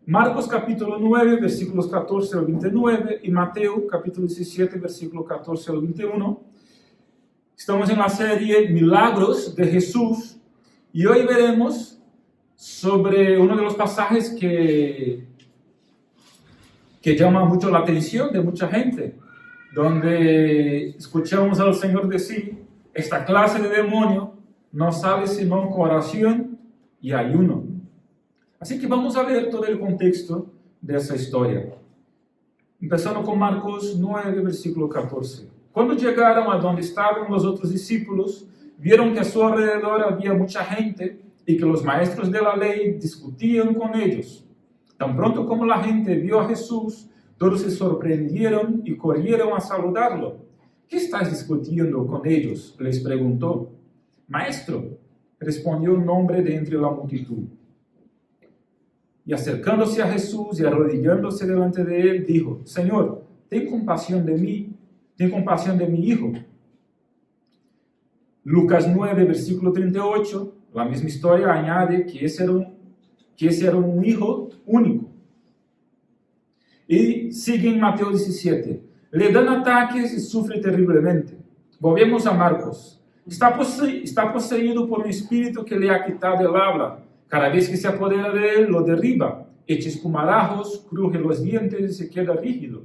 Marcos capítulo 9, versículos 14 al 29 y Mateo capítulo 17, versículo 14 al 21. Estamos en la serie Milagros de Jesús y hoy veremos sobre uno de los pasajes que llama mucho la atención de mucha gente, donde escuchamos al Señor decir: esta clase de demonio no sale sino con oración y ayuno. Así que vamos a ver todo el contexto de esa historia. Empezando con Marcos 9, versículo 14. Cuando llegaron a donde estaban los otros discípulos, vieron que a su alrededor había mucha gente y que los maestros de la ley discutían con ellos. Tan pronto como la gente vio a Jesús, todos se sorprendieron y corrieron a saludarlo. ¿Qué estás discutiendo con ellos?, les preguntó. Maestro, respondió un hombre de entre la multitud. Y acercándose a Jesús y arrodillándose delante de él, dijo: Señor, ten compasión de mí, ten compasión de mi hijo. Lucas 9, versículo 38, la misma historia añade que ese era un hijo único. Y sigue en Mateo 17. Le dan ataques y sufre terriblemente. Volvemos a Marcos. Está poseído por un espíritu que le ha quitado el habla. Cada vez que se apodera de él, lo derriba, echa espumarajos, cruje los dientes y se queda rígido.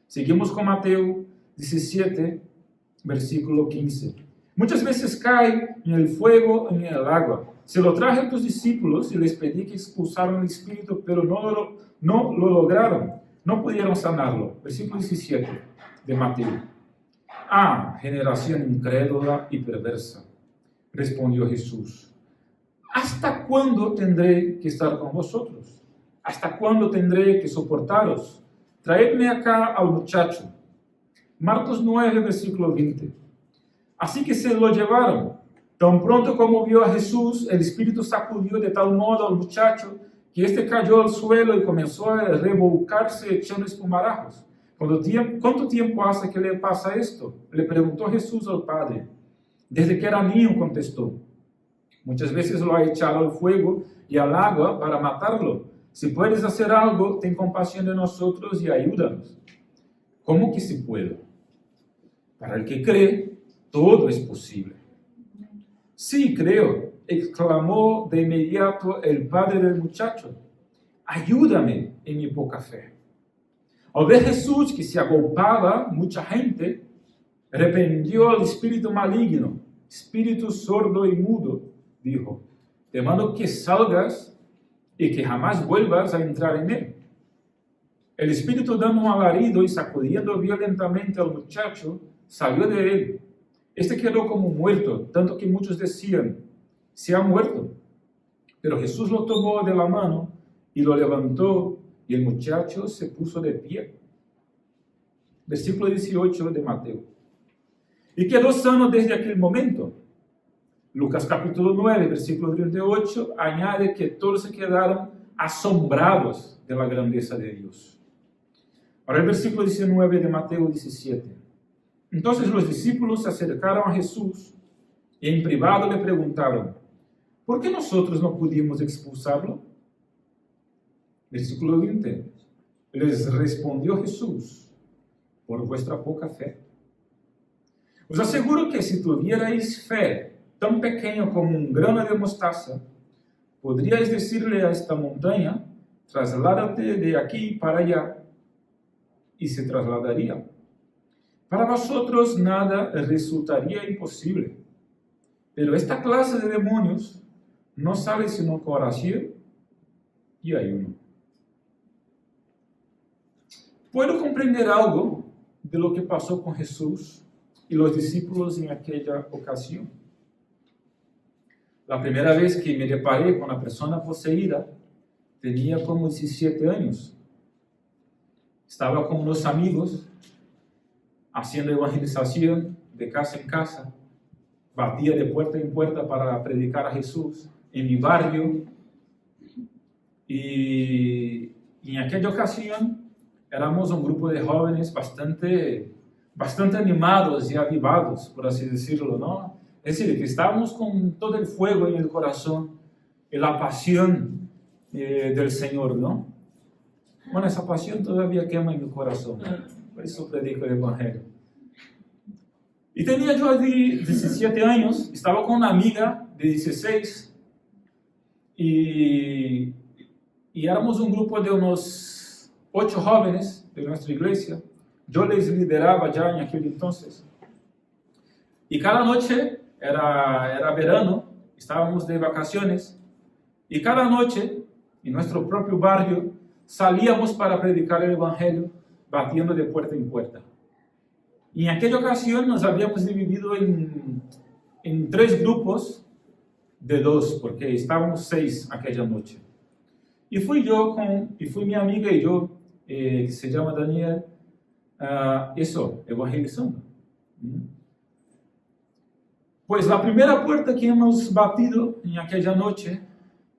Seguimos con Mateo 17, versículo 15. Muchas veces cae en el fuego, en el agua. Se lo traje a tus discípulos y les pedí que expulsaran el espíritu, pero no lo lograron. No pudieron sanarlo. Versículo 17 de Mateo. Ah, generación incrédula y perversa, respondió Jesús. ¿Hasta cuándo tendré que estar con vosotros? ¿Hasta cuándo tendré que soportaros? Traedme acá al muchacho. Marcos 9, versículo 20. Así que se lo llevaron. Tan pronto como vio a Jesús, el espíritu sacudió de tal modo al muchacho que éste cayó al suelo y comenzó a revolcarse echando espumarajos. ¿Cuánto tiempo hace que le pasa esto?, le preguntó Jesús al padre. Desde que era niño, contestó. Muchas veces lo ha echado al fuego y al agua para matarlo. Si puedes hacer algo, ten compasión de nosotros y ayúdanos. ¿Cómo que si puedo? Para el que cree, todo es posible. Sí, creo, exclamó de inmediato el padre del muchacho. Ayúdame en mi poca fe. Al ver Jesús que se agolpaba mucha gente, reprendió al espíritu maligno, espíritu sordo y mudo. Dijo: te mando que salgas y que jamás vuelvas a entrar en él. El espíritu, dando un alarido y sacudiendo violentamente al muchacho, salió de él. Este quedó como muerto, tanto que muchos decían: se ha muerto. Pero Jesús lo tomó de la mano y lo levantó, y el muchacho se puso de pie. Versículo 18 de Mateo. Y quedó sano desde aquel momento. Lucas capítulo 9, versículo 38, añade que todos se quedaron asombrados de la grandeza de Dios. Ahora el versículo 19 de Mateo 17. Entonces los discípulos se acercaron a Jesús y en privado le preguntaron: ¿por qué nosotros no pudimos expulsarlo? Versículo 20. Les respondió Jesús: por vuestra poca fe. Os aseguro que si tuvierais fe tan pequeño como un grano de mostaza, podríais decirle a esta montaña: trasládate de aquí para allá, y se trasladaría. Para vosotros nada resultaría imposible. Pero esta clase de demonios no sale sino con oración y ayuno. Puedo comprender algo de lo que pasó con Jesús y los discípulos en aquella ocasión. La primera vez que me deparé con una persona poseída, tenía como 17 años. Estaba con unos amigos haciendo evangelización de casa en casa. Batía de puerta en puerta para predicar a Jesús en mi barrio. Y en aquella ocasión éramos un grupo de jóvenes bastante animados y avivados, por así decirlo, ¿no? Es decir, que estábamos con todo el fuego en el corazón y la pasión del Señor, ¿no? Bueno, esa pasión todavía quema en mi corazón, por eso predico el Evangelio. Y tenía yo allí 17 años, estaba con una amiga de 16 y éramos un grupo de unos 8 jóvenes de nuestra iglesia. Yo les lideraba ya en aquel entonces. Y cada noche, era verano, estábamos de vacaciones, y cada noche, en nuestro propio barrio, salíamos para predicar el Evangelio, batiendo de puerta en puerta. Y en aquella ocasión nos habíamos dividido en 3 grupos de 2, porque estábamos 6 aquella noche. Y fui mi amiga y yo, que se llama Daniel, evangelizando. Pues la primera puerta que hemos batido en aquella noche,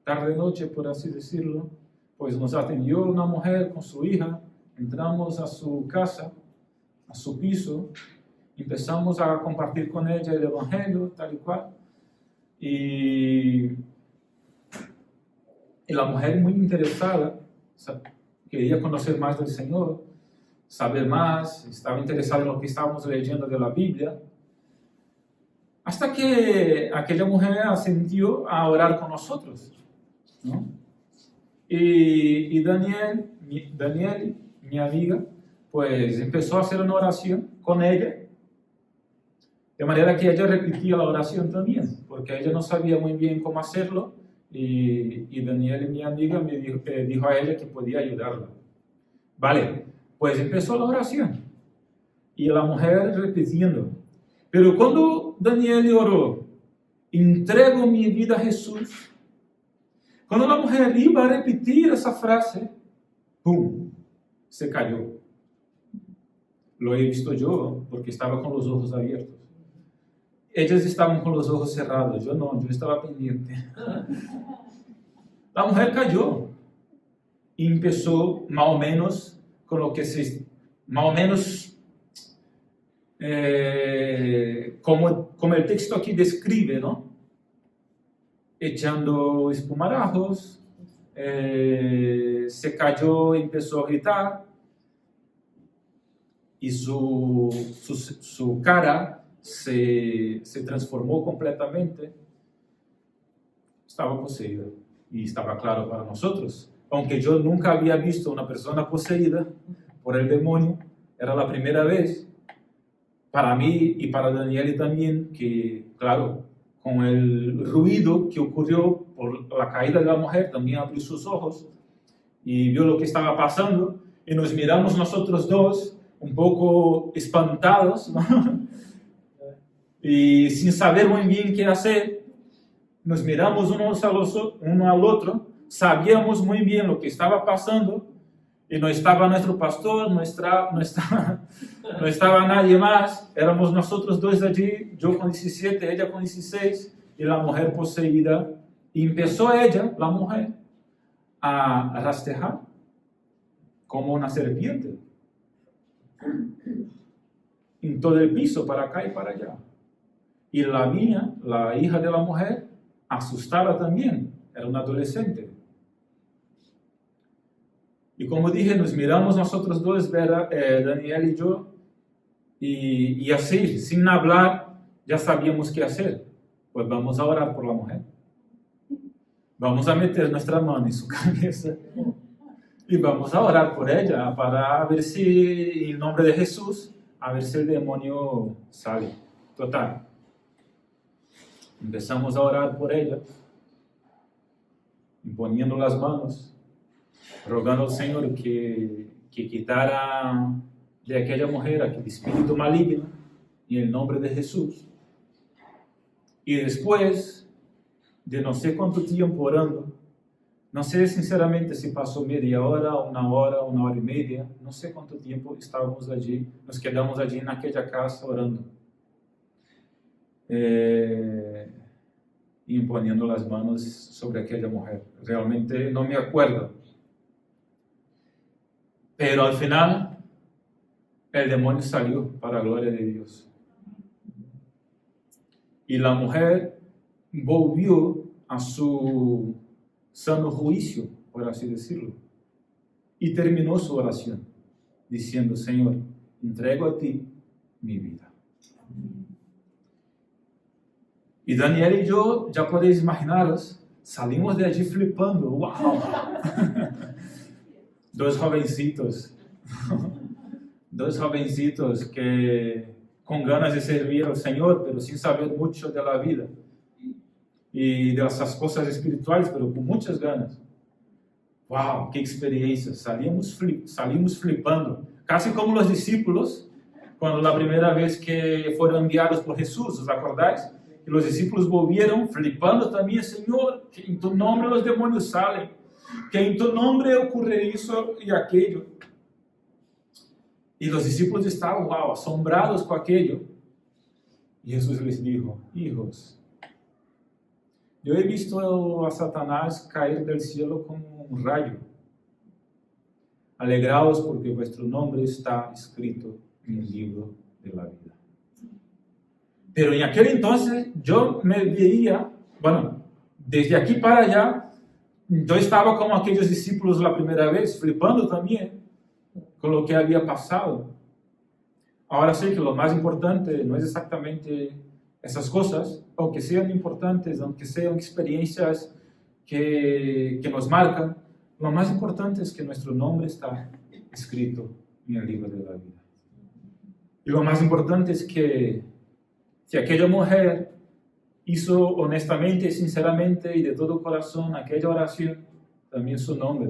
tarde-noche por así decirlo, pues nos atendió una mujer con su hija. Entramos a su casa, a su piso, empezamos a compartir con ella el Evangelio, tal y cual. Y la mujer muy interesada, quería conocer más del Señor, saber más, estaba interesada en lo que estábamos leyendo de la Biblia. Hasta que aquella mujer asintió a orar con nosotros, ¿no? Y Daniel, mi amiga, pues empezó a hacer una oración con ella, de manera que ella repetía la oración también, porque ella no sabía muy bien cómo hacerlo, y Daniel, mi amiga, me dijo a ella que podía ayudarla. Vale, pues empezó la oración, y la mujer repitiendo. Pero cuando Daniel oró, entrego mi vida a Jesús, cuando la mujer iba a repetir esa frase, ¡pum!, se cayó. Lo he visto yo, porque estaba con los ojos abiertos. Ellas estaban con los ojos cerrados, yo no, yo estaba pendiente. La mujer cayó y empezó más o menos con lo que más o menos como el texto aquí describe, ¿no? Echando espumarajos, se cayó y empezó a gritar, y su cara se transformó completamente. Estaba poseída, y estaba claro para nosotros. Aunque yo nunca había visto una persona poseída por el demonio, era la primera vez para mí y para Daniel también, que claro, con el ruido que ocurrió por la caída de la mujer, también abrió sus ojos y vio lo que estaba pasando, y nos miramos nosotros dos un poco espantados, ¿no? Y sin saber muy bien qué hacer. Nos miramos uno al otro, sabíamos muy bien lo que estaba pasando, y no estaba nuestro pastor, no estaba nadie más, éramos nosotros dos allí, yo con 17, ella con 16, y la mujer poseída. Y empezó ella, la mujer, a rastejar como una serpiente en todo el piso, para acá y para allá. Y la niña, la hija de la mujer, asustada también, era una adolescente. Y como dije, nos miramos nosotros dos, Daniel y yo, y así, sin hablar, ya sabíamos qué hacer. Pues vamos a orar por la mujer. Vamos a meter nuestra mano en su cabeza y vamos a orar por ella, para ver si, en nombre de Jesús, a ver si el demonio sale. Total. Empezamos a orar por ella, imponiendo las manos, rogando al Señor que quitara de aquella mujer aquel espíritu maligno, en el nombre de Jesús. Y después de no sé cuánto tiempo orando, no sé sinceramente si pasó media hora, una hora y media, no sé cuánto tiempo estábamos allí, nos quedamos allí en aquella casa orando, y imponiendo las manos sobre aquella mujer. Realmente no me acuerdo, pero al final el demonio salió, para la gloria de Dios, y la mujer volvió a su sano juicio, por así decirlo. Y terminó su oración diciendo: Señor, entrego a ti mi vida. Y Daniel y yo, ya podéis imaginaros, salimos de allí flipando. ¡Wow! Dos jovencitos que con ganas de servir al Señor, pero sin saber mucho de la vida y de esas cosas espirituales, pero con muchas ganas. ¡Wow! ¡Qué experiencia! Salimos flipando, casi como los discípulos, cuando la primera vez que fueron enviados por Jesús, ¿os acordáis? Y los discípulos volvieron flipando también: Señor, que en tu nombre los demonios salen, que en tu nombre ocurre eso y aquello. Y los discípulos estaban, wow, asombrados con aquello. Y Jesús les dijo: hijos, yo he visto a Satanás caer del cielo como un rayo. Alegraos porque vuestro nombre está escrito en el libro de la vida. Pero en aquel entonces yo me veía, bueno, desde aquí para allá, yo estaba como aquellos discípulos la primera vez, flipando también con lo que había pasado. Ahora sé que lo más importante no es exactamente esas cosas, aunque sean importantes, aunque sean experiencias que nos marcan, lo más importante es que nuestro nombre está escrito en el libro de la vida. Y lo más importante es que si aquella mujer hizo honestamente, sinceramente y de todo corazón aquella oración, también su nombre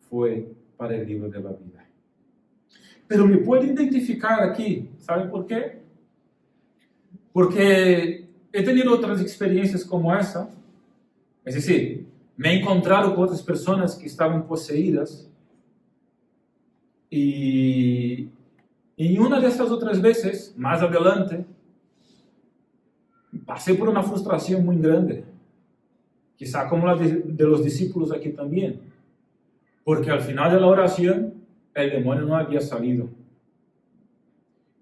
fue para el libro de la vida. Pero me puedo identificar aquí, ¿saben por qué? Porque he tenido otras experiencias como esa, es decir, me he encontrado con otras personas que estaban poseídas y una de esas otras veces, más adelante, pasé por una frustración muy grande, quizá como la de los discípulos aquí también, porque al final de la oración el demonio no había salido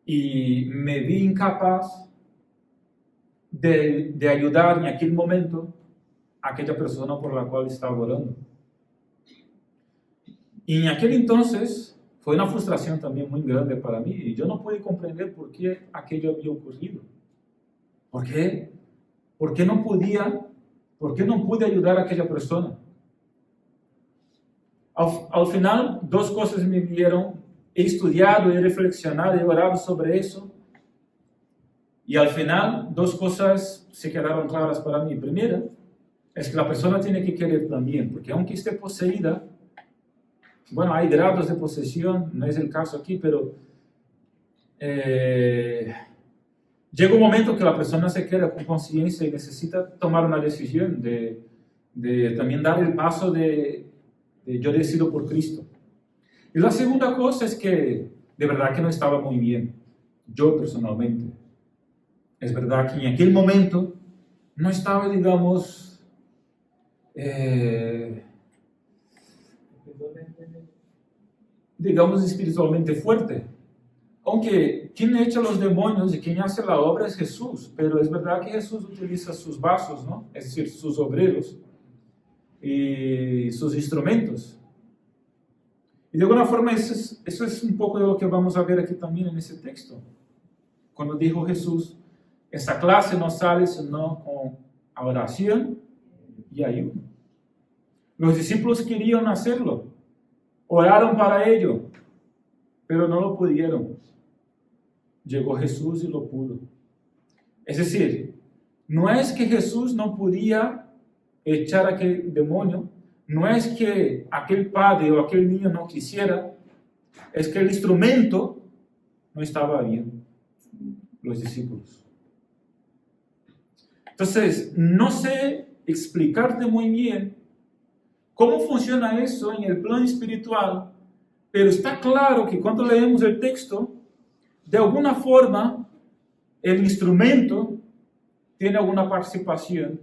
y me vi incapaz de ayudar en aquel momento a aquella persona por la cual estaba orando. Y en aquel entonces fue una frustración también muy grande para mí y yo no pude comprender por qué aquello había ocurrido. ¿Por qué? ¿Por qué no pude ayudar a aquella persona? Al final, dos cosas me vieron. He estudiado, he reflexionado, he orado sobre eso. Y al final, dos cosas se quedaron claras para mí. Primera, es que la persona tiene que querer también, porque aunque esté poseída, bueno, hay grados de posesión, no es el caso aquí, pero llega un momento que la persona se queda con conciencia y necesita tomar una decisión de también dar el paso de yo decido por Cristo. Y la segunda cosa es que de verdad que no estaba muy bien, yo personalmente. Es verdad que en aquel momento no estaba, digamos, espiritualmente fuerte. Aunque quien echa los demonios y quien hace la obra es Jesús, pero es verdad que Jesús utiliza sus vasos, ¿no? Es decir, sus obreros y sus instrumentos. Y de alguna forma eso es un poco de lo que vamos a ver aquí también en ese texto. Cuando dijo Jesús, esa clase no sale sino con oración y ayuno. Los discípulos querían hacerlo, oraron para ello, pero no lo pudieron. Llegó Jesús y lo pudo. Es decir, no es que Jesús no podía echar aquel demonio, no es que aquel padre o aquel niño no quisiera, es que el instrumento no estaba bien, los discípulos. Entonces, no sé explicarte muy bien cómo funciona eso en el plano espiritual, pero está claro que cuando leemos el texto, de alguna forma, el instrumento tiene alguna participación.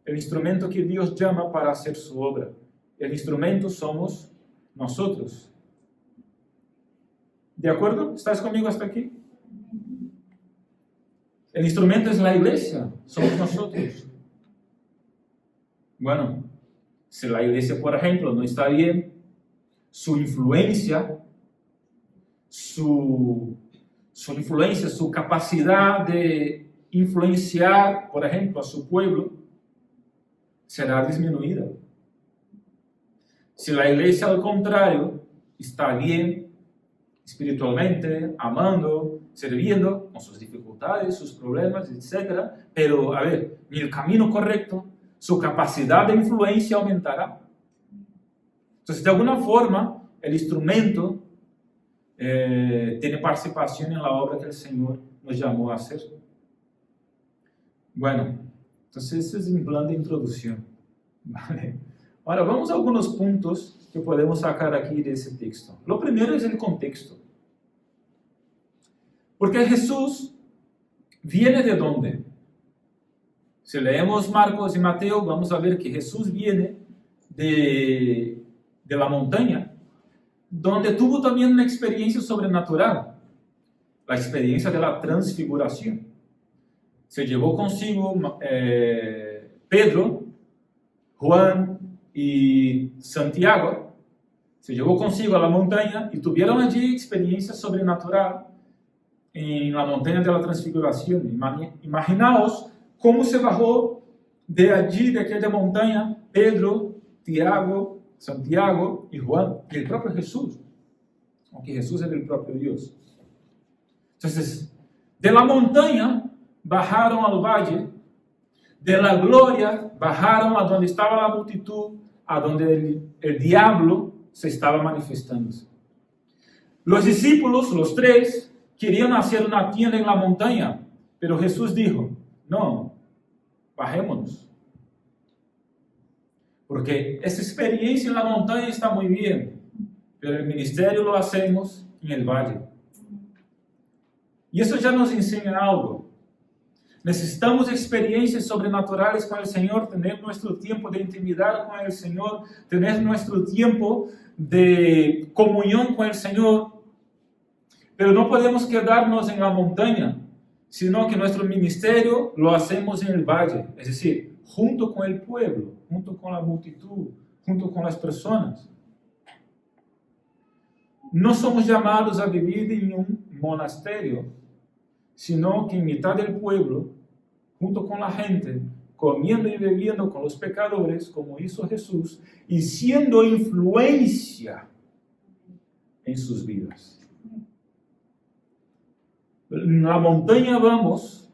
El instrumento que Dios llama para hacer su obra. El instrumento somos nosotros. ¿De acuerdo? ¿Estás conmigo hasta aquí? El instrumento es la iglesia, somos nosotros. Bueno, Si la iglesia, por ejemplo, no está bien, su influencia, su capacidad de influenciar, por ejemplo, a su pueblo, será disminuida. Si la iglesia, al contrario, está bien espiritualmente, amando, sirviendo, con sus dificultades, sus problemas, etc., pero, en el camino correcto, su capacidad de influencia aumentará. Entonces, de alguna forma, el instrumento tiene participación en la obra que el Señor nos llamó a hacer. Bueno, entonces ese es un plan de introducción. ¿Vale? Ahora, vamos a algunos puntos que podemos sacar aquí de ese texto. Lo primero es el contexto. Porque Jesús viene de dónde? Si leemos Marcos y Mateo, vamos a ver que Jesús viene de la montaña, donde tuvo también una experiencia sobrenatural, la experiencia de la transfiguración. Se llevó consigo Pedro, Juan y Santiago, se llevó consigo a la montaña y tuvieron allí experiencia sobrenatural en la montaña de la transfiguración. Imaginaos cómo se bajó de allí, de aquella montaña, Pedro, Tiago, Santiago y Juan, y el propio Jesús, aunque Jesús era el propio Dios. Entonces, de la montaña bajaron al valle, de la gloria bajaron a donde estaba la multitud, a donde el diablo se estaba manifestando. Los discípulos, los tres, querían hacer una tienda en la montaña, pero Jesús dijo, no, bajémonos. Porque esa experiencia en la montaña está muy bien, pero el ministerio lo hacemos en el valle. Y eso ya nos enseña algo. Necesitamos experiencias sobrenaturales con el Señor, tener nuestro tiempo de intimidad con el Señor, tener nuestro tiempo de comunión con el Señor. Pero no podemos quedarnos en la montaña, sino que nuestro ministerio lo hacemos en el valle, es decir, junto con el pueblo, junto con la multitud, junto con las personas. No somos llamados a vivir en un monasterio, sino que en mitad del pueblo, junto con la gente, comiendo y bebiendo con los pecadores, como hizo Jesús, y siendo influencia en sus vidas. En la montaña vamos,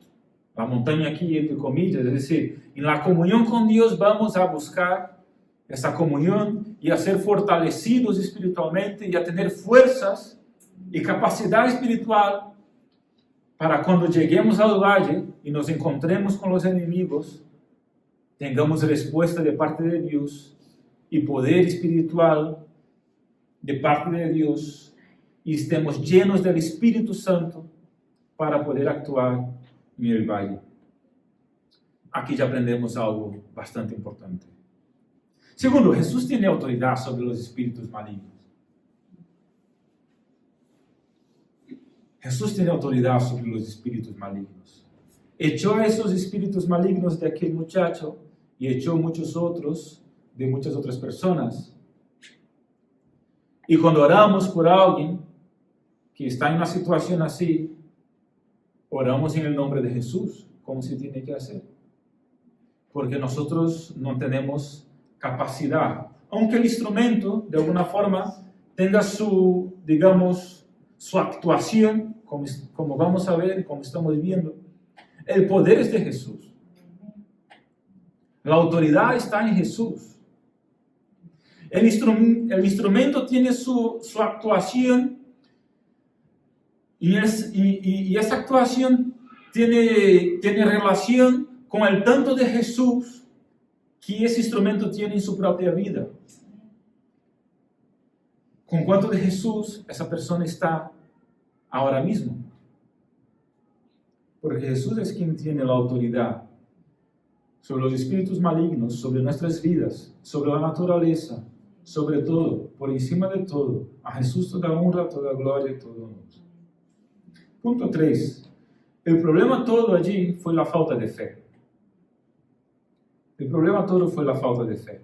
la montaña aquí entre comillas, es decir, en la comunión con Dios vamos a buscar esa comunión y a ser fortalecidos espiritualmente y a tener fuerzas y capacidad espiritual para cuando lleguemos al valle y nos encontremos con los enemigos, tengamos respuesta de parte de Dios y poder espiritual de parte de Dios y estemos llenos del Espíritu Santo para poder actuar en el valle. Aquí ya aprendemos algo bastante importante. Segundo, Jesús tiene autoridad sobre los espíritus malignos. Jesús tiene autoridad sobre los espíritus malignos. Echó a esos espíritus malignos de aquel muchacho y echó muchos otros de muchas otras personas. Y cuando oramos por alguien que está en una situación así, oramos en el nombre de Jesús, como se tiene que hacer. Porque nosotros no tenemos capacidad. Aunque el instrumento, de alguna forma, tenga su, digamos, su actuación, como vamos a ver, como estamos viendo, el poder es de Jesús. La autoridad está en Jesús. El instrumento tiene su actuación y esa actuación tiene relación con el tanto de Jesús que ese instrumento tiene en su propia vida. Con cuánto de Jesús esa persona está ahora mismo. Porque Jesús es quien tiene la autoridad sobre los espíritus malignos, sobre nuestras vidas, sobre la naturaleza, sobre todo, por encima de todo. A Jesús toda honra, toda gloria y todo honor. Punto 3. El problema todo allí fue la falta de fe. El problema todo fue la falta de fe.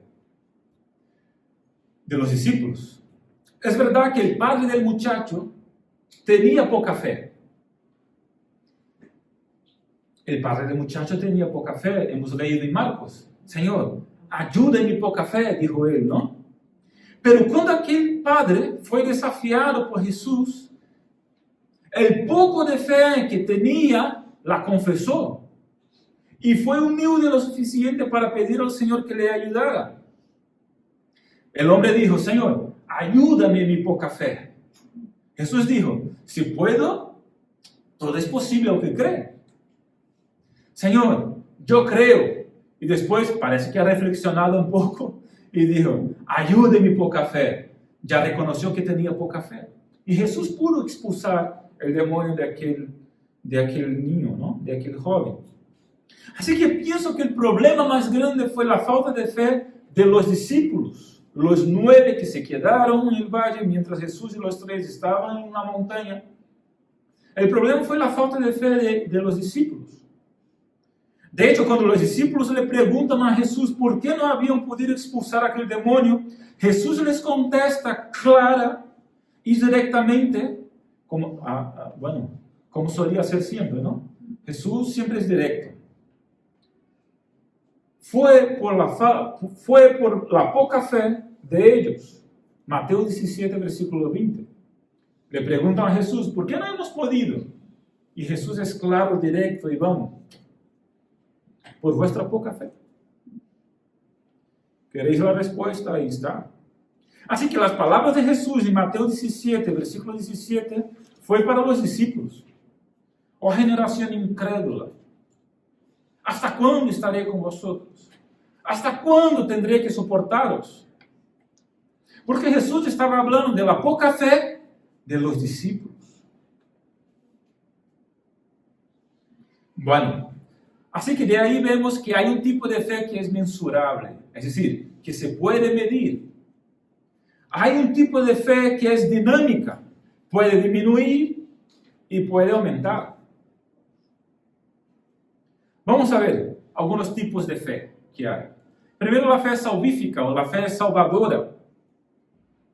de los discípulos. Es verdad que el padre del muchacho tenía poca fe. El padre del muchacho tenía poca fe. Hemos leído en Marcos. Señor, ayuda en mi poca fe, dijo él, ¿no? Pero cuando aquel padre fue desafiado por Jesús, el poco de fe que tenía la confesó. Y fue humilde lo suficiente para pedir al Señor que le ayudara. El hombre dijo, Señor, ayúdame en mi poca fe. Jesús dijo, si puedo, todo es posible al que cree. Señor, yo creo. Y después parece que ha reflexionado un poco y dijo, ayude mi poca fe. Ya reconoció que tenía poca fe. Y Jesús pudo expulsar el demonio de aquel niño, ¿no? De aquel joven. Así que pienso que el problema más grande fue la falta de fe de los discípulos. Los 9 que se quedaron en el valle mientras Jesús y los 3 estaban en una montaña. El problema fue la falta de fe de los discípulos. De hecho, cuando los discípulos le preguntan a Jesús por qué no habían podido expulsar aquel demonio, Jesús les contesta clara y directamente, como solía ser siempre, ¿no? Jesús siempre es directo. Fue por la poca fe de ellos. Mateo 17, versículo 20. Le preguntan a Jesús, ¿por qué no hemos podido? Y Jesús es claro, directo y vamos. Por vuestra poca fe. ¿Queréis la respuesta? Ahí está. Así que las palabras de Jesús en Mateo 17, versículo 17, fue para los discípulos. Oh generación incrédula, ¿hasta cuándo estaré con vosotros? ¿Hasta cuándo tendré que soportaros? Porque Jesús estaba hablando de la poca fe de los discípulos. Bueno, así que de ahí vemos que hay un tipo de fe que es mensurable, es decir, que se puede medir. Hay un tipo de fe que es dinámica, puede disminuir y puede aumentar. Vamos a ver algunos tipos de fe que hay. Primero, la fe salvífica o la fe salvadora.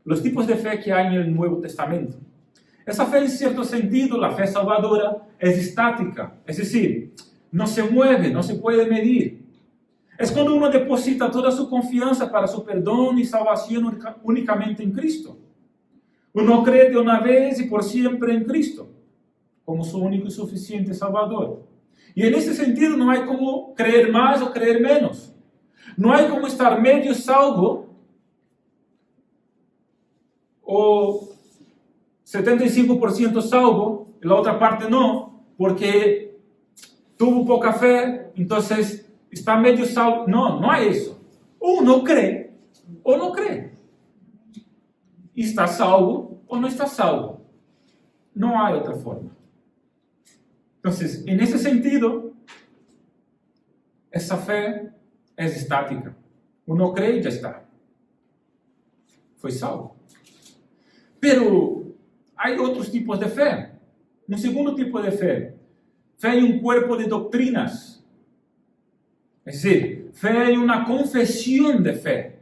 Los tipos de fe que hay en el Nuevo Testamento. Esa fe, en cierto sentido, la fe salvadora, es estática, es decir, no se mueve, no se puede medir. Es cuando uno deposita toda su confianza para su perdón y salvación únicamente en Cristo. Uno cree de una vez y por siempre en Cristo, como su único y suficiente Salvador. Y en ese sentido no hay como creer más o creer menos. No hay como estar medio salvo o 75% salvo y la otra parte no, porque tuvo poca fe, entonces está medio salvo. No, no hay eso. Uno cree o no cree. Y está salvo o no está salvo. No hay otra forma. Entonces, en ese sentido, esa fe es estática. Uno cree y ya está. Fue salvo. Pero hay otros tipos de fe. Un segundo tipo de fe. Fe en un cuerpo de doctrinas. Es decir, fe en una confesión de fe.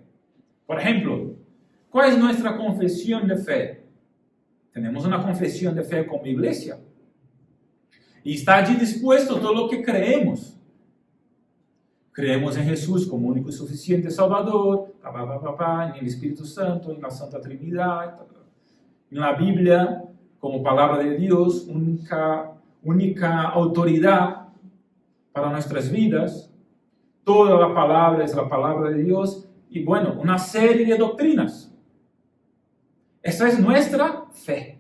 Por ejemplo, ¿cuál es nuestra confesión de fe? Tenemos una confesión de fe como iglesia. Y está allí dispuesto todo lo que creemos. Creemos en Jesús como único y suficiente Salvador, en el Espíritu Santo, en la Santa Trinidad, en la Biblia como palabra de Dios, única autoridad para nuestras vidas. Toda la palabra es la palabra de Dios. Y bueno, una serie de doctrinas. Esa es nuestra fe.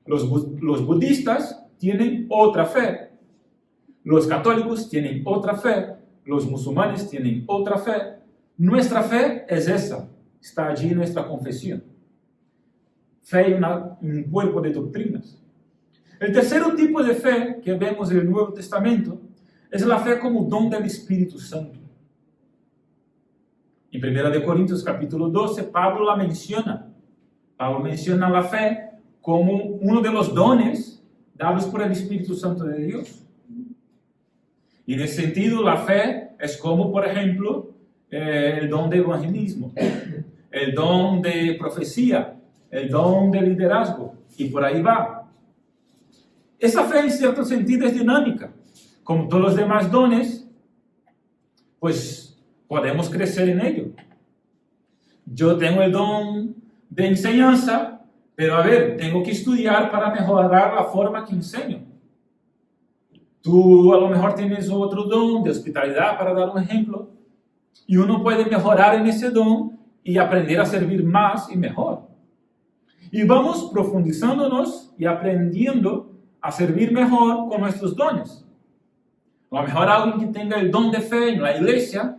Los budistas tienen otra fe. Los católicos tienen otra fe. Los musulmanes tienen otra fe. Nuestra fe es esa. Está allí en nuestra confesión. Fe en un cuerpo de doctrinas. El tercer tipo de fe que vemos en el Nuevo Testamento es la fe como don del Espíritu Santo. En 1 Corintios capítulo 12, Pablo la menciona. Pablo menciona la fe como uno de los dones dados por el Espíritu Santo de Dios. Y en ese sentido, la fe es como, por ejemplo, el don de evangelismo, el don de profecía, el don de liderazgo, y por ahí va. Esa fe en cierto sentido es dinámica. Como todos los demás dones, pues podemos crecer en ello. Yo tengo el don de enseñanza, pero a ver, tengo que estudiar para mejorar la forma que enseño. Tú a lo mejor tienes otro don de hospitalidad, para dar un ejemplo, y uno puede mejorar en ese don y aprender a servir más y mejor. Y vamos profundizándonos y aprendiendo a servir mejor con nuestros dones. A lo mejor alguien que tenga el don de fe en la iglesia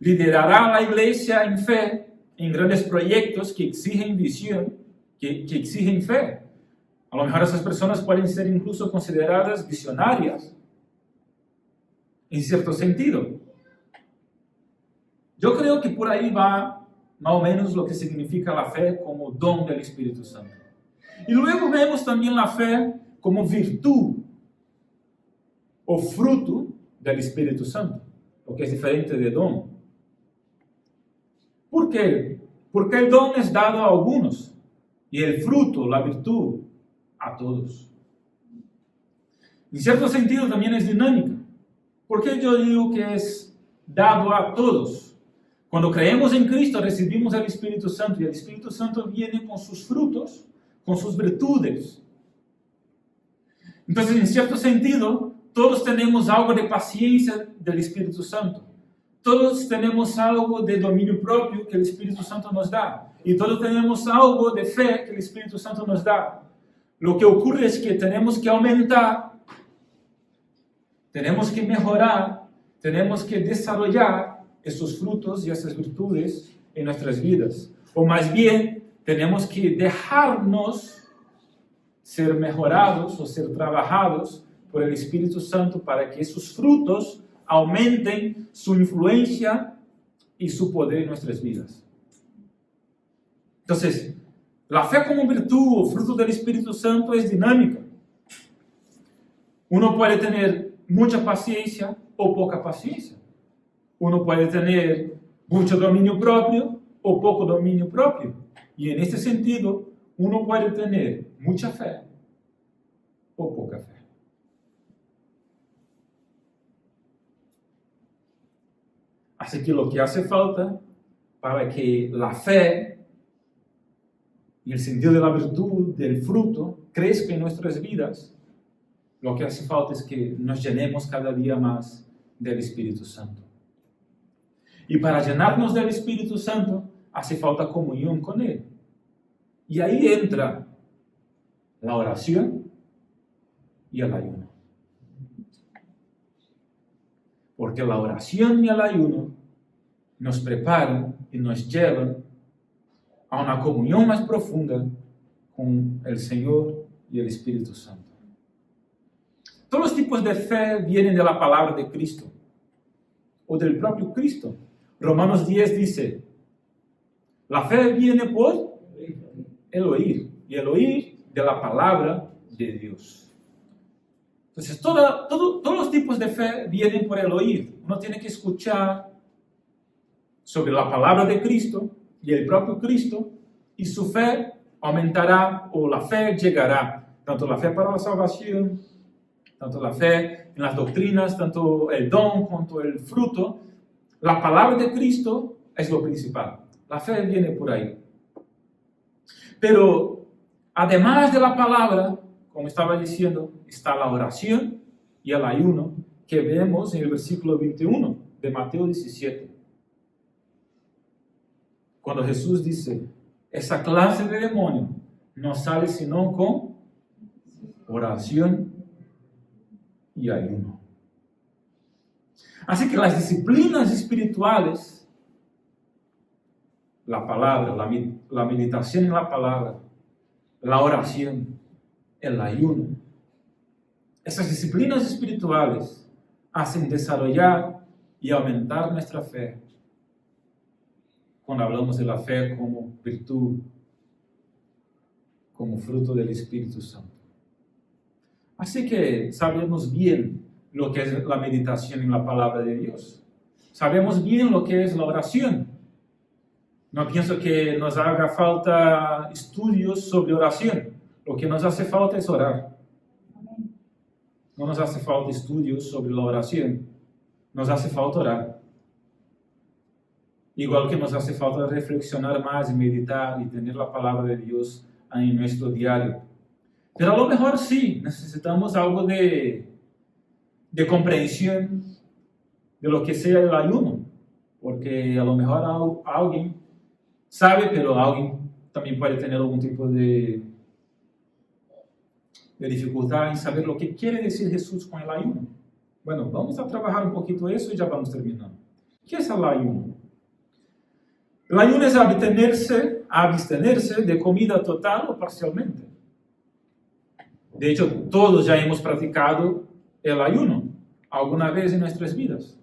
liderará la iglesia en fe en grandes proyectos que exigen visión, que exigen fe. A lo mejor esas personas pueden ser incluso consideradas visionarias, en cierto sentido. Yo creo que por ahí va más o menos lo que significa la fe como don del Espíritu Santo. Y luego vemos también la fe como virtud o fruto del Espíritu Santo, lo que es diferente de don. ¿Por qué? Porque el don es dado a algunos y el fruto, la virtud, a todos. En cierto sentido también es dinámica. ¿Por qué yo digo que es dado a todos? Cuando creemos en Cristo recibimos el Espíritu Santo y el Espíritu Santo viene con sus frutos, con sus virtudes. Entonces, en cierto sentido, todos tenemos algo de paciencia del Espíritu Santo. Todos tenemos algo de dominio propio que el Espíritu Santo nos da. Y todos tenemos algo de fe que el Espíritu Santo nos da. Lo que ocurre es que tenemos que aumentar, tenemos que mejorar, tenemos que desarrollar esos frutos y esas virtudes en nuestras vidas. O más bien, tenemos que dejarnos ser mejorados o ser trabajados por el Espíritu Santo para que esos frutos aumenten su influencia y su poder en nuestras vidas. Entonces, la fe como virtud o fruto del Espíritu Santo es dinámica. Uno puede tener mucha paciencia o poca paciencia. Uno puede tener mucho dominio propio o poco dominio propio. Y en este sentido, uno puede tener mucha fe o poca fe. Así que lo que hace falta para que la fe y el sentido de la virtud, del fruto, crezca en nuestras vidas, lo que hace falta es que nos llenemos cada día más del Espíritu Santo. Y para llenarnos del Espíritu Santo, hace falta comunión con Él. Y ahí entra la oración y el ayuno. Porque la oración y el ayuno nos preparan y nos llevan a una comunión más profunda con el Señor y el Espíritu Santo. Todos los tipos de fe vienen de la palabra de Cristo o del propio Cristo. Romanos 10 dice, la fe viene por el oír, y el oír de la palabra de Dios. Entonces, todos los tipos de fe vienen por el oír. Uno tiene que escuchar sobre la palabra de Cristo y el propio Cristo, y su fe aumentará o la fe llegará. Tanto la fe para la salvación, tanto la fe en las doctrinas, tanto el don cuanto el fruto. La palabra de Cristo es lo principal. La fe viene por ahí. Pero además de la palabra, como estaba diciendo, está la oración y el ayuno que vemos en el versículo 21 de Mateo 17. Cuando Jesús dice, esa clase de demonio no sale sino con oración y ayuno. Así que las disciplinas espirituales, la palabra, la meditación en la palabra, la oración, el ayuno, esas disciplinas espirituales hacen desarrollar y aumentar nuestra fe. Cuando hablamos de la fe como virtud, como fruto del Espíritu Santo. Así que sabemos bien lo que es la meditación en la palabra de Dios. sabemos bien lo que es la oración. No pienso que nos haga falta estudios sobre oración. Lo que nos hace falta es orar. No nos hace falta estudios sobre la oración. Nos hace falta orar. Igual que nos hace falta reflexionar más y meditar y tener la palabra de Dios en nuestro diario. Pero a lo mejor sí, necesitamos algo de comprensión de lo que sea el ayuno. Porque a lo mejor alguien sabe, pero alguien también puede tener algún tipo de dificultad en saber lo que quiere decir Jesús con el ayuno. Bueno, vamos a trabajar un poquito eso y ya vamos terminando. ¿Qué es el ayuno? El ayuno es abstenerse de comida total o parcialmente. De hecho, todos ya hemos practicado el ayuno alguna vez en nuestras vidas.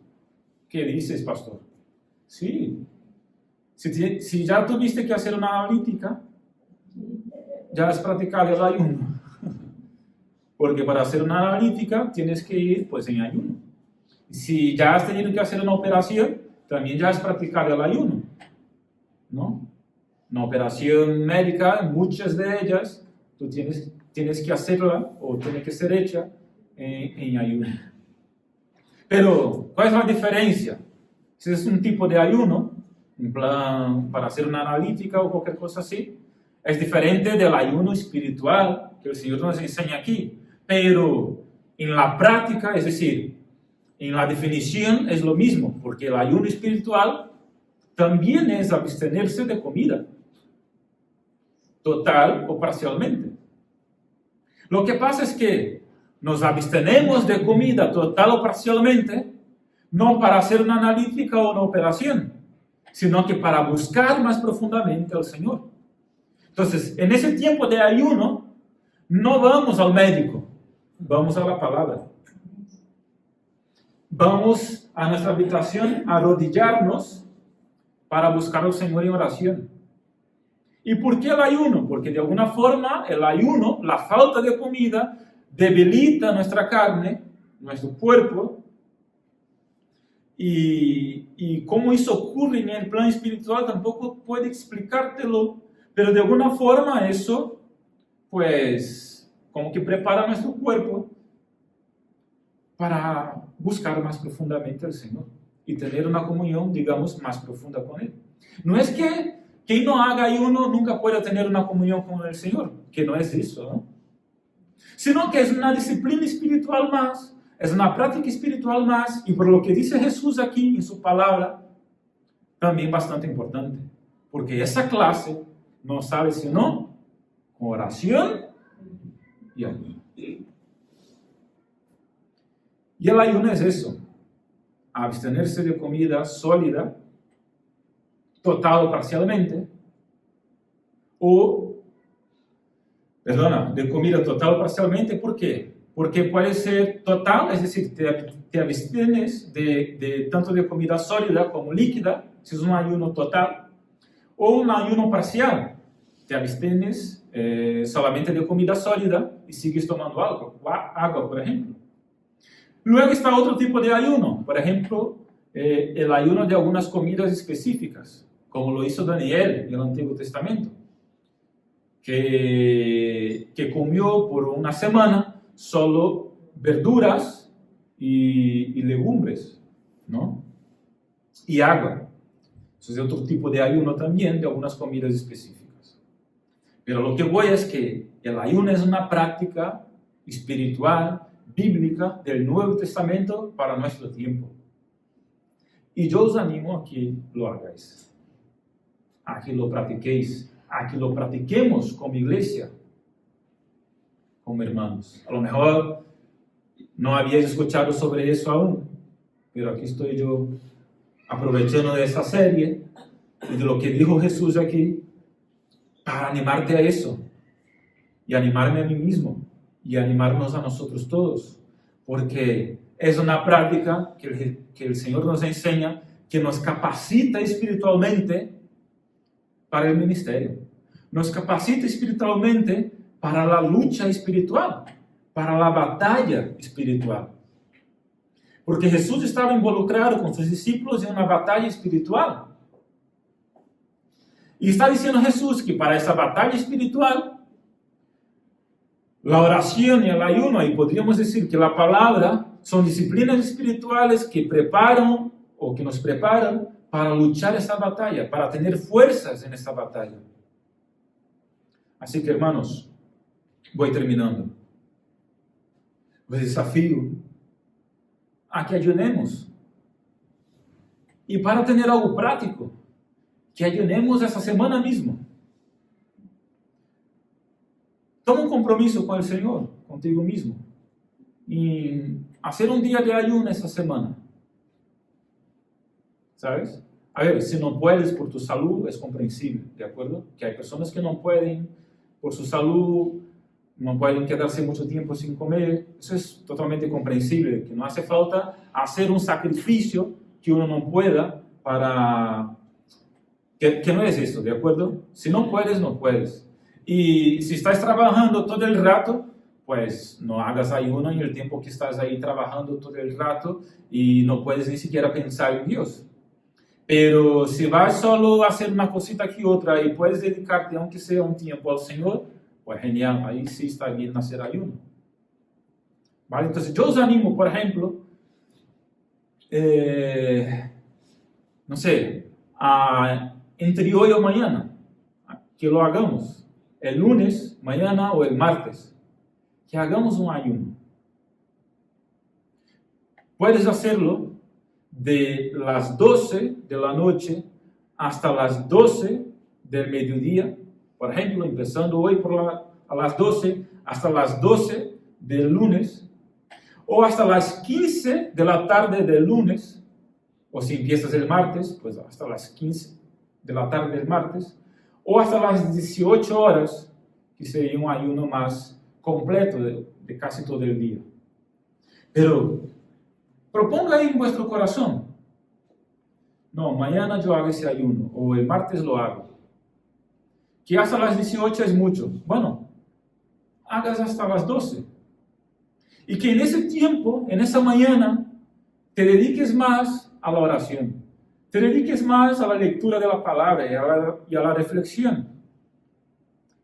¿Qué dices, pastor? Sí. Si ya tuviste que hacer una analítica, ya has practicado el ayuno. Porque para hacer una analítica tienes que ir pues en ayuno. Si ya has tenido que hacer una operación, también ya has practicado el ayuno, ¿no? Una operación médica, muchas de ellas, tú tienes que hacerla o tiene que ser hecha en ayuno. Pero, ¿cuál es la diferencia? Si es un tipo de ayuno, en plan para hacer una analítica o cualquier cosa así, es diferente del ayuno espiritual que el Señor nos enseña aquí. Pero en la práctica, es decir, en la definición es lo mismo, porque el ayuno espiritual también es abstenerse de comida, total o parcialmente. Lo que pasa es que nos abstenemos de comida total o parcialmente, no para hacer una analítica o una operación, sino que para buscar más profundamente al Señor. Entonces, en ese tiempo de ayuno, no vamos al médico, vamos a la palabra. Vamos a nuestra habitación a arrodillarnos para buscar al Señor en oración. ¿Y por qué el ayuno? Porque de alguna forma el ayuno, la falta de comida, debilita nuestra carne, nuestro cuerpo. Y cómo eso ocurre en el plano espiritual tampoco puede explicártelo, pero de alguna forma eso, pues, como que prepara nuestro cuerpo para buscar más profundamente al Señor y tener una comunión, digamos, más profunda con Él. No es que quien no haga ayuno nunca pueda tener una comunión con el Señor, que no es eso, ¿no? Sino que es una disciplina espiritual más, es una práctica espiritual más, y por lo que dice Jesús aquí en su palabra, también bastante importante, porque esa clase no sabe sino con oración y ayuno. Y el ayuno es eso, abstenerse de comida sólida, total o parcialmente, de comida total o parcialmente. ¿Por qué? Porque puede ser total, es decir, te abstienes de tanto de comida sólida como líquida, si es un ayuno total, o un ayuno parcial, te abstienes solamente de comida sólida y sigues tomando agua, por ejemplo. Luego está otro tipo de ayuno, por ejemplo, el ayuno de algunas comidas específicas, como lo hizo Daniel en el Antiguo Testamento, que comió por una semana solo verduras y legumbres, ¿no? Y agua. Eso es otro tipo de ayuno también de algunas comidas específicas. Pero lo que voy es que el ayuno es una práctica espiritual, bíblica del Nuevo Testamento para nuestro tiempo. Y yo os animo a que lo hagáis, a que lo practiquéis, a que lo practiquemos como iglesia, como hermanos. A lo mejor no habíais escuchado sobre eso aún, pero aquí estoy yo aprovechando de esa serie y de lo que dijo Jesús aquí para animarte a eso y animarme a mí mismo y animarnos a nosotros todos, porque es una práctica que el Señor nos enseña, que nos capacita espiritualmente para el ministerio, nos capacita espiritualmente para la lucha espiritual, para la batalla espiritual. Porque Jesús estaba involucrado con sus discípulos en una batalla espiritual. Y está diciendo Jesús que para esa batalla espiritual, la oración y el ayuno, y podríamos decir que la palabra, son disciplinas espirituales que preparan o que nos preparan para luchar esa batalla, para tener fuerzas en esta batalla. Así que, hermanos, voy terminando. Os desafío a que ayunemos. Y para tener algo práctico, que ayunemos essa semana mismo. Toma un compromiso con el Señor, contigo mismo, y hacer un día de ayuno esa semana. ¿Sabes? A ver, si no puedes por tu salud, es comprensible, ¿de acuerdo? Que hay personas que no pueden por su salud, no pueden quedarse mucho tiempo sin comer. Eso es totalmente comprensible, que no hace falta hacer un sacrificio que uno no pueda para... Que no es eso, ¿de acuerdo? Si no puedes, no puedes. Y si estás trabajando todo el rato, pues no hagas ayuno en el tiempo que estás ahí trabajando todo el rato y no puedes ni siquiera pensar en Dios. Pero si vas solo a hacer una cosita aquí otra y puedes dedicarte, aunque sea un tiempo al Señor, pues genial, ahí sí está bien hacer ayuno. ¿Vale? Entonces yo os animo, por ejemplo, no sé, entre hoy o mañana, que lo hagamos, el lunes, mañana o el martes, que hagamos un ayuno. Puedes hacerlo de las 12 de la noche hasta las 12 del mediodía, por ejemplo, empezando hoy a las 12 hasta las 12 del lunes, o hasta las 15 de la tarde del lunes, o si empiezas el martes, pues hasta las 15 de la tarde del martes, o hasta las 18 horas, que sería un ayuno más completo de casi todo el día. Pero proponga ahí en vuestro corazón, no, mañana yo hago ese ayuno, o el martes lo hago. Que hasta las 18 es mucho. Bueno, hagas hasta las 12. Y que en ese tiempo, en esa mañana, te dediques más a la oración. Te dediques más a la lectura de la palabra y a la reflexión.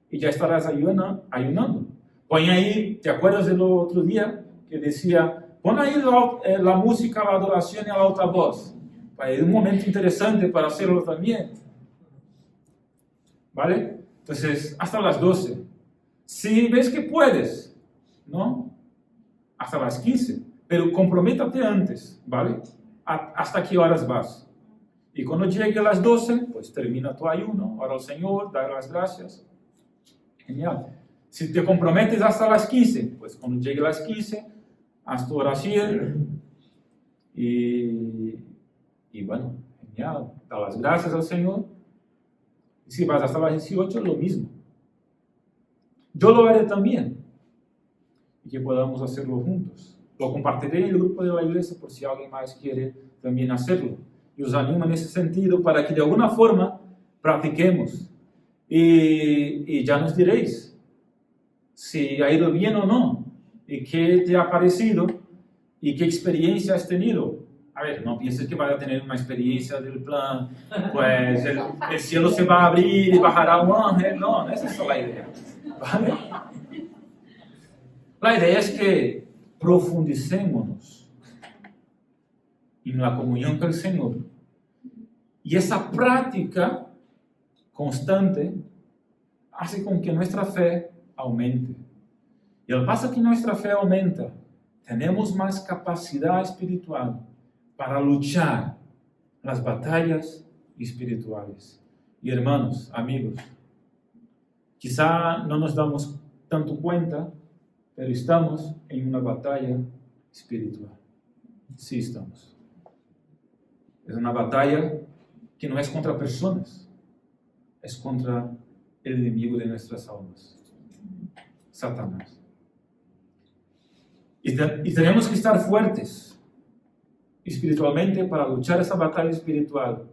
Y ya estarás ayunando. Pon ahí, ¿te acuerdas del otro día que decía, pon ahí la música, la adoración y la alta voz? Es un momento interesante para hacerlo también. ¿Vale? Entonces, hasta las 12. Si ves que puedes, ¿no? Hasta las 15. Pero comprométate antes, ¿vale? ¿Hasta qué horas vas? Y cuando llegue a las 12, pues termina tu ayuno, ora al Señor, da las gracias. Genial. Si te comprometes hasta las 15, pues cuando llegue a las 15, haz tu oración y bueno, genial. Da las gracias al Señor. Y si vas hasta las 18, lo mismo. Yo lo haré también. Y que podamos hacerlo juntos. Lo compartiré en el grupo de la iglesia por si alguien más quiere también hacerlo. Y os animo en ese sentido para que de alguna forma practiquemos. Y ya nos diréis si ha ido bien o no. Y qué te ha parecido y qué experiencia has tenido. A ver, no pienses que vas a tener una experiencia del plan, pues el cielo se va a abrir y bajará un ángel. No, no es esa la idea. ¿Vale? La idea es que profundicémonos en la comunión con el Señor. Y esa práctica constante hace con que nuestra fe aumente. Y al paso que nuestra fe aumenta, tenemos más capacidad espiritual para luchar las batallas espirituales. Y hermanos, amigos, quizá no nos damos tanto cuenta, pero estamos en una batalla espiritual. Sí estamos. Es una batalla que no es contra personas, es contra el enemigo de nuestras almas, Satanás. Y tenemos que estar fuertes espiritualmente para luchar esa batalla espiritual.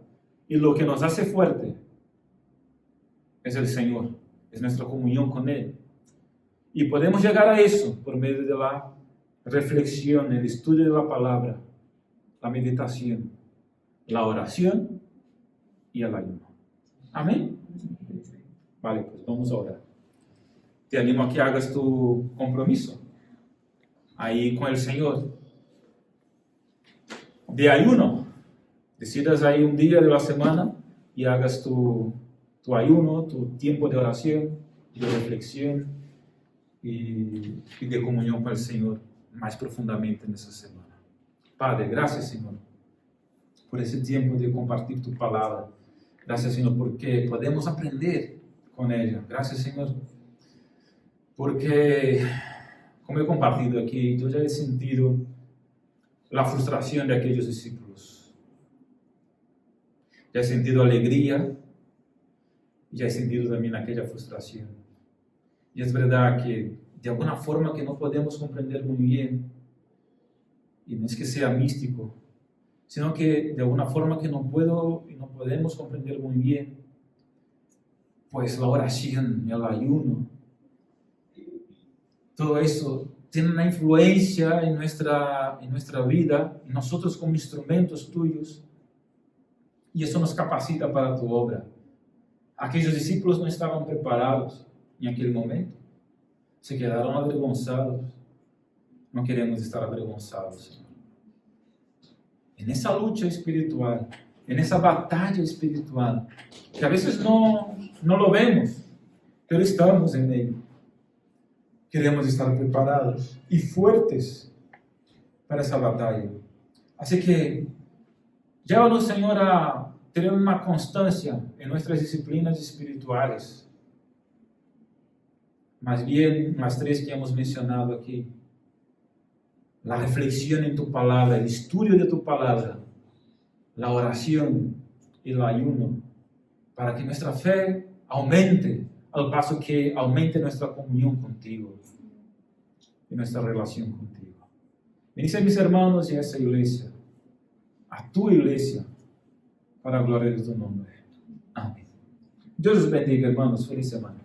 Y lo que nos hace fuerte es el Señor, es nuestra comunión con Él. Y podemos llegar a eso por medio de la reflexión, el estudio de la palabra la meditación, la oración y el ayuno. Amén. Vale, pues vamos a orar. Te animo a que hagas tu compromiso ahí con el Señor de ayuno. Decidas ahí un día de la semana y hagas tu ayuno, tu tiempo de oración, de reflexión y de comunión con el Señor más profundamente en esa semana. Padre, gracias, Señor, por ese tiempo de compartir tu palabra. Gracias, Señor, porque podemos aprender con ella. Gracias, Señor, porque, como he compartido aquí, yo ya he sentido la frustración de aquellos discípulos. Ya he sentido alegría, ya he sentido también aquella frustración. Y es verdad que de alguna forma que no podemos comprender muy bien, y no es que sea místico, sino que de alguna forma que no puedo y no podemos comprender muy bien, pues la oración y el ayuno, todo eso tiene una influencia en nuestra vida, y nosotros como instrumentos tuyos, y eso nos capacita para tu obra. Aquellos discípulos no estaban preparados en aquel momento, se quedaron avergonzados. No queremos estar avergonzados, Señor. En esa lucha espiritual, en esa batalla espiritual, que a veces no lo vemos, pero estamos en ello. Queremos estar preparados y fuertes para esa batalla. Así que llévanos, Señor, a tener una constancia en nuestras disciplinas espirituales. Más bien, las tres que hemos mencionado aquí. La reflexión en tu palabra, el estudio de tu palabra, la oración y el ayuno, para que nuestra fe aumente, al paso que aumente nuestra comunión contigo y nuestra relación contigo. Bendice a mis hermanos y a esa iglesia, a tu iglesia, para la gloria de tu nombre. Amén. Dios los bendiga, hermanos. Feliz semana.